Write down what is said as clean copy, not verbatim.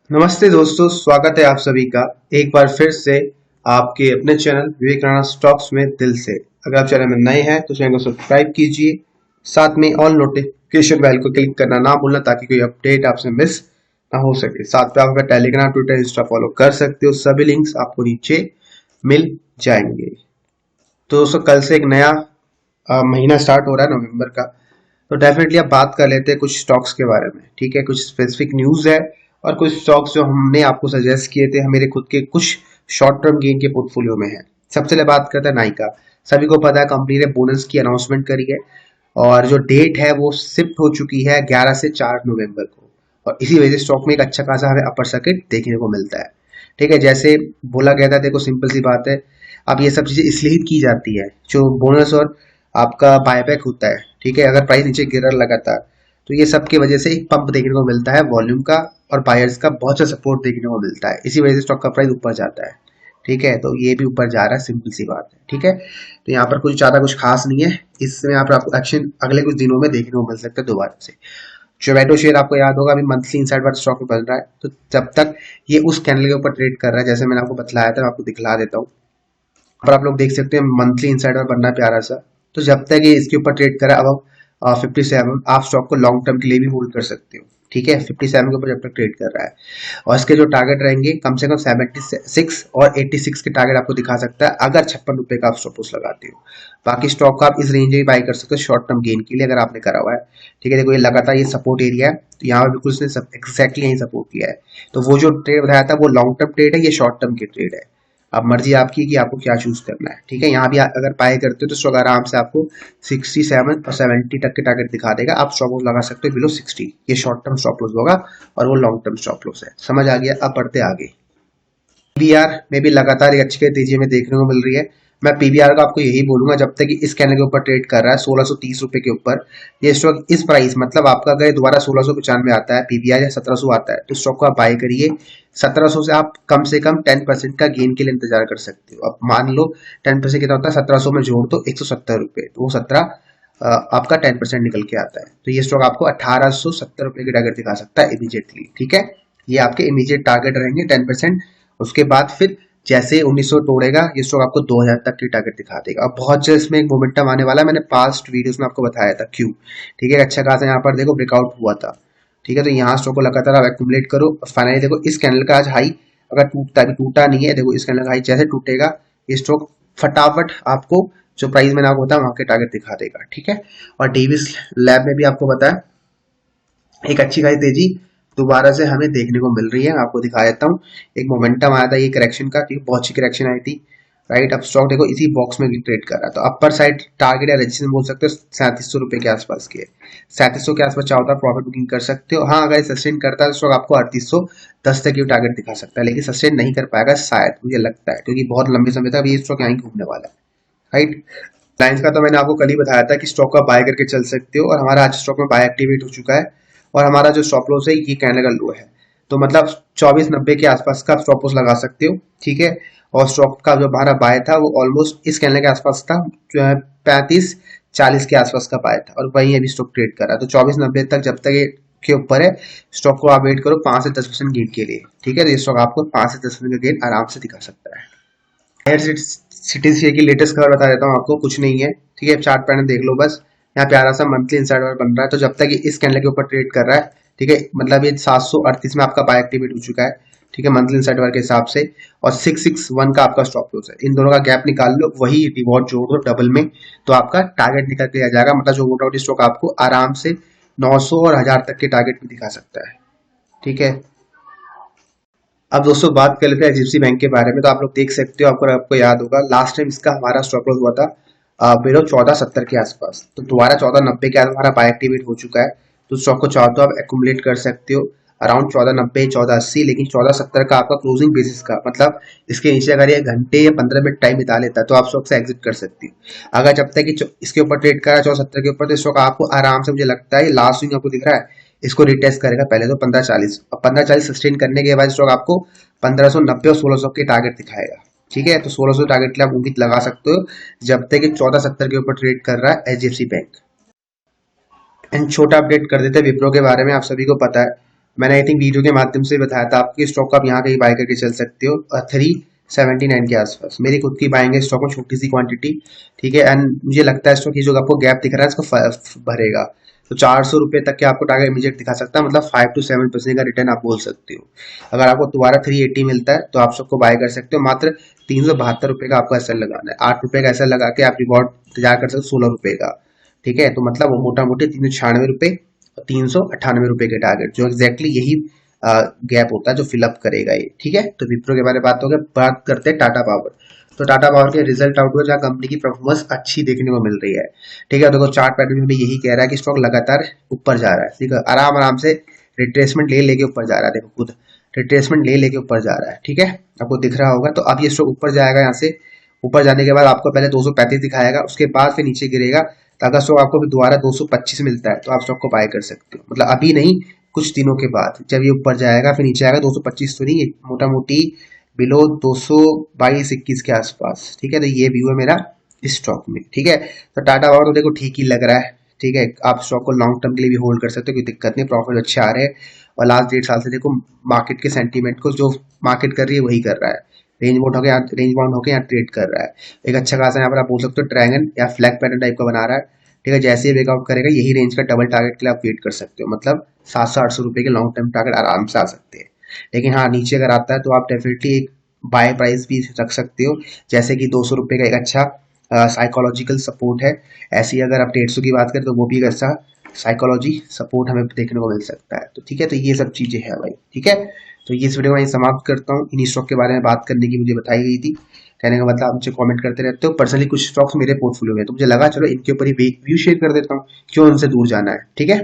नमस्ते दोस्तों, स्वागत है आप सभी का एक बार फिर से आपके अपने चैनल विवेक राणा स्टॉक्स में दिल से। अगर आप चैनल में नए हैं तो चैनल को सब्सक्राइब कीजिए, साथ में ऑल नोटिफिकेशन बेल को क्लिक करना ना भूलना ताकि कोई अपडेट आपसे मिस ना हो सके। साथ में आप अपना टेलीग्राम, ट्विटर, इंस्टा फॉलो कर सकते हो, सभी लिंक्स आपको नीचे मिल जाएंगे। तो दोस्तों, कल से एक नया महीना स्टार्ट हो रहा है नवंबर का। तो डेफिनेटली अब बात कर लेते हैं कुछ स्टॉक्स के बारे में। ठीक है, कुछ स्पेसिफिक न्यूज है और कुछ स्टॉक्स जो हमने आपको सजेस्ट किए थे मेरे खुद के कुछ शॉर्ट टर्म गेन के पोर्टफोलियो में है। सबसे पहले बात करते हैं नाइका। सभी को पता है कंपनी ने बोनस की अनाउंसमेंट करी है और जो डेट है वो शिफ्ट हो चुकी है 11 से 4 नवंबर को, और इसी वजह से स्टॉक में एक अच्छा खासा हमें अपर सर्किट देखने को मिलता है। ठीक है, जैसे बोला गया था, देखो सिंपल सी बात है, अब ये सब चीजें इसलिए ही की जाती है जो बोनस और आपका बायबैक होता है। ठीक है, अगर प्राइस नीचे गिर रहा लगातार तो ये सब की वजह से एक पंप देखने को मिलता है वॉल्यूम का, और बायर्स का बहुत सा सपोर्ट देखने को मिलता है। इसी वजह से स्टॉक का प्राइस ऊपर जाता है। ठीक है, तो ये भी ऊपर जा रहा है, सिंपल सी बात है। ठीक है, तो यहाँ पर कुछ ज्यादा कुछ खास नहीं है। इसमें यहाँ पर आपको एक्शन अगले कुछ दिनों में देखने को मिल सकता है दोबारा से। जोमेटो शेयर आपको याद होगा अभी मंथली इनसाइड वाला स्टॉक में बन रहा है, तो जब तक ये उस कैंडल के ऊपर ट्रेड कर रहा है, जैसे मैंने आपको बतलाया था, मैं आपको दिखला देता हूँ। पर आप लोग देख सकते हैं मंथली इनसाइडर बनना है प्यारा सा। तो जब तक ये इसके ऊपर ट्रेड करा अब 57, आप स्टॉक को लॉन्ग टर्म के लिए भी होल्ड कर सकते हो। ठीक है, 57 के ऊपर जब तक ट्रेड कर रहा है, और इसके जो टारगेट रहेंगे कम से कम 76 और 86 के टारगेट आपको दिखा सकता है अगर 56 रुपए का आप स्टॉप लॉस लगाते हो। बाकी स्टॉक को आप इस रेंज में भी बाई कर सकते हो शॉर्ट टर्म गेन के लिए अगर आपने करा हुआ है। ठीक है, देखो ये लगातार ये सपोर्ट एरिया है, तो यहाँ पर बिल्कुल उसने सब एक्जैक्टली यही सपोर्ट किया है। तो वो जो ट्रेड बताया था वो लॉन्ग टर्म ट्रेड है, ये शॉर्ट टर्म की ट्रेड है। अब मर्जी आपकी कि आपको क्या चूज करना है। ठीक है, यहाँ भी अगर बाय करते हो तो स्टॉक आराम से आपको 67 और 70 तक के टारगेट दिखा देगा। आप स्टॉप लॉस लगा सकते हो बिलो 60। ये शॉर्ट टर्म स्टॉप लॉस होगा और वो लॉन्ग टर्म स्टॉप लॉस है। समझ आ गया? अब बढ़ते आगे। पीवीआर में भी लगातार एक अच्छी तेजी में देखने को मिल रही है। मैं पीवीआर का आपको यही बोलूंगा, जब तक कि इस कैंडल के ऊपर ट्रेड कर रहा है 1630 रुपए के ऊपर, ये स्टॉक इस प्राइस मतलब आपका अगर दोबारा 1695 आता है पीवीआर या 1700 आता है तो स्टॉक को आप बाय करिए। 1700 से आप कम से कम 10% का गेन के लिए इंतजार कर सकते हो। अब मान लो 10% कितना होता है, 1700 में जोड़ दो 170 रुपए, तो वो 17 आपका 10% निकल के आता है। तो ये स्टॉक आपको 1870 रुपए की टारगेट दिखा सकता है इमीडिएटली। ठीक है, ये आपके इमीडिएट टारगेट रहेंगे 10%। उसके बाद फिर जैसे 1900 तोड़ेगा ये स्टॉक आपको 2000 तक की टारगेट दिखा देगा। अब बहुत जल्द इसमें एक मोमेंटम आने वाला है, मैंने पास्ट वीडियोस में आपको बताया था क्यों। ठीक है, अच्छा खासा यहाँ पर देखो ब्रेकआउट हुआ था। ठीक है, तो यहाँ स्टॉक को लगातार आप एक्यूमुलेट करो और फाइनली देखो इस कैंडल का आज हाई अगर टूटता है, टूटा नहीं है, देखो इस कैंडल का हाई जैसे टूटेगा ये स्टॉक फटाफट आपको जो प्राइस मैंने आपको बताया वहां के टारगेट दिखा देगा। ठीक है, और डेविस लैब में भी आपको बताया एक अच्छी खासी तेजी दोबारा से हमें देखने को मिल रही है। मैं आपको दिखा देता हूँ, एक मोमेंटम आया था ये करेक्शन का, ठीक है, बहुत अच्छी करेक्शन आई थी। राइट, अब स्टॉक देखो इसी बॉक्स में ट्रेड कर रहा है, तो अपर साइड टारगेट या रजिस्ट्रेशन बोल सकते हो 3700 रुपए के आसपास के। 3700 के आसपास चाहो तो प्रॉफिट बुकिंग कर सकते हो। हाँ, अगर सस्टेन करता है तो स्टॉक आपको 3810 तक की टारगेट दिखा सकता है, लेकिन सस्टेन नहीं कर पाएगा शायद, मुझे लगता है, क्योंकि बहुत लंबे समय तक ये स्टॉक यहाँ घूमने वाला है। राइट, लाइन्स का तो मैंने आपको कल ही बताया था कि स्टॉक का बाय करके चल सकते हो, और हमारा आज स्टॉक में बाय एक्टिवेट हो चुका है। और हमारा जो स्टॉप लॉस है ये कैंडल का लो है, तो मतलब 2490 के आसपास का स्टॉप लॉस लगा सकते हो। ठीक है, और स्टॉक का जो हमारा बाय था वो ऑलमोस्ट इस कैंडल के आसपास था, जो है 3540 के आसपास का बाय था, और वहीं अभी स्टॉक ट्रेड कर रहा है। तो 2490 तक जब तक ये के ऊपर है स्टॉक को आप वेट करो 5 से 10% गेन के लिए। ठीक है, तो ये स्टॉक आपको 5 से 10% का गेन आराम से दिखा सकता है। सिटीज शेयर की लेटेस्ट खबर बता देता हूँ आपको, कुछ नहीं है। ठीक है, चार्ट पैटर्न देख लो बस, यहाँ प्यारा सा मंथली इनसाइडर बन रहा है। तो जब तक ये इस कैंडल के ऊपर ट्रेड कर रहा है, ठीक है, मतलब ये 738 में आपका बाय एक्टिवेट हो चुका है। ठीक है, मंथली इनसाइडर के हिसाब से, और 661 का आपका स्टॉप लॉस है। इन दोनों का गैप निकाल लो, वही रिवॉर्ड जोड़ दो डबल में, तो आपका टारगेट निकल के आ जाएगा। मतलब जो मोटामोटी स्टॉक आपको आराम से 900 और 1000 तक के टारगेट भी दिखा सकता है। ठीक है, अब दोस्तों बात कर लेते हैं एचडीएफसी बैंक के बारे में। तो आप लोग देख सकते हो, आपको याद होगा लास्ट टाइम इसका हमारा स्टॉप लॉस हुआ था बिलो 1470 के आसपास, तो दोबारा 1490 के आसपास हमारा बाय एक्टिवेट हो चुका है। तो स्टॉक को चाहो तो आप एक्यूमुलेट कर सकते हो अराउंड 1490 1480, लेकिन 1470 का आपका क्लोजिंग बेसिस का मतलब इसके नीचे अगर ये घंटे या 15 मिनट टाइम बिता लेता है तो आप स्टॉक से एग्जिट कर सकते हो। अगर जब तक कि इसके ऊपर ट्रेड कर रहा है 1470 के ऊपर, तो स्टॉक आपको आराम से, मुझे लगता है लास्ट स्विंग आपको दिख रहा है, इसको रिटेस्ट करेगा पहले तो 1540, और 1540 सस्टेन करने के बाद स्टॉक आपको 1590 और 1600 के टारगेट दिखाएगा। ठीक है, तो 1600 टारगेट के लिए आप उम्मीद लगा सकते हो जब तक 1470 के ऊपर ट्रेड कर रहा है एचडीएफसी बैंक। एंड छोटा अपडेट कर देते हैं विप्रो के बारे में, आप सभी को पता है मैंने आई थिंक वीडियो के माध्यम से बताया था आपके स्टॉक को आप यहाँ कहीं बाय करके चल सकते हो 379 के आसपास। मेरी खुद की बाइंग है स्टॉक में, छोटी सी क्वांटिटी, ठीक है। एंड मुझे लगता है स्टॉक ये जो आपको गैप दिख रहा है इसको भरेगा, तो 400 रुपए तक के आपको टारगेट इमीडिएट दिखा सकता है, मतलब 5 to 7% का रिटर्न आप बोल सकते हो। अगर आपको दोबारा 380 मिलता है तो आप सबको बाय कर सकते हो। मात्र 372 रुपए का आपको एसएल लगाना है, 8 रुपए का एसएल लगा के आप रिवॉर्ड तैयार कर सकते हो 16 रुपए का, ठीक है। तो मतलब वो मोटा मोटी 396 रुपए, 398 रुपए के टारगेट, जो एग्जैक्टली यही गैप होता है जो फिलअप करेगा ये, ठीक है। तो विप्रो के बारे में बात हो गया। बात करते हैं टाटा पावर। तो टाटा पावर के रिजल्ट आउट हुआ जहाँ कंपनी की परफॉर्मेंस अच्छी देखने को मिल रही है, ठीक है। देखो चार्ट पैटर्न में भी यही कह रहा है कि स्टॉक लगातार ऊपर जा रहा है, ठीक है, आराम आराम से रिट्रेसमेंट ले लेके ऊपर जा रहा है। देखो खुद रिट्रेसमेंट ले लेके ऊपर जा रहा है, ठीक है, आपको दिख रहा होगा। तो अब ये स्टॉक ऊपर जाएगा, यहाँ से ऊपर जाने के बाद आपको पहले 235 दिखाएगा, उसके बाद फिर नीचे गिरेगा। तो अगर स्टॉक आपको फिर दोबारा 225 मिलता है तो आप स्टॉक को बाय कर सकते हो, मतलब अभी नहीं, कुछ दिनों के बाद जब ये ऊपर जाएगा फिर नीचे आएगा 225 तो नहीं, मोटा मोटी बिलो 222-21 के आसपास, ठीक है। तो ये व्यू है मेरा इस स्टॉक में, ठीक है। तो टाटा पावर तो देखो ठीक ही लग रहा है, ठीक है। आप स्टॉक को लॉन्ग टर्म के लिए भी होल्ड कर सकते हो, कोई दिक्कत नहीं, प्रॉफिट अच्छे आ रहे हैं। और लास्ट 1.5 साल से देखो मार्केट के सेंटीमेंट को जो मार्केट कर रही है वही कर रहा है, रेंज बाउंड होकर यहाँ ट्रेड कर रहा है। एक अच्छा खासा यहाँ पर आप बोल सकते हो ड्रैगन या फ्लैग पैटर्न टाइप का बना रहा है, ठीक है। जैसे ही ब्रेकआउट करेगा यही रेंज का डबल टारगेट के लिए आप वेट कर सकते हो, मतलब 700-800 रुपए के लॉन्ग टर्म टारगेट आराम से आ सकते हैं। लेकिन हाँ नीचे अगर आता है तो आप डेफिनेटली एक बाय प्राइस भी रख सकते हो, जैसे कि 200 रुपए का एक अच्छा साइकोलॉजिकल सपोर्ट है। ऐसी अगर आप 150 की बात करें तो वो भी एक अच्छा साइकोलॉजी सपोर्ट हमें देखने को मिल सकता है। तो ठीक है, तो ये सब चीजें हैं भाई, ठीक है। तो ये इस वीडियो को मैं समाप्त करता हूँ। इन्हीं स्टॉक के बारे में बात करने की मुझे बताई गई थी, कहने का मतलब आप मुझे कमेंट करते रहते हो। पर्सनली कुछ स्टॉक्स मेरे पोर्टफोलियो में, तो मुझे लगा चलो इनके ऊपर ही व्यू शेयर कर देता हूँ, क्यों उनसे दूर जाना है, ठीक है।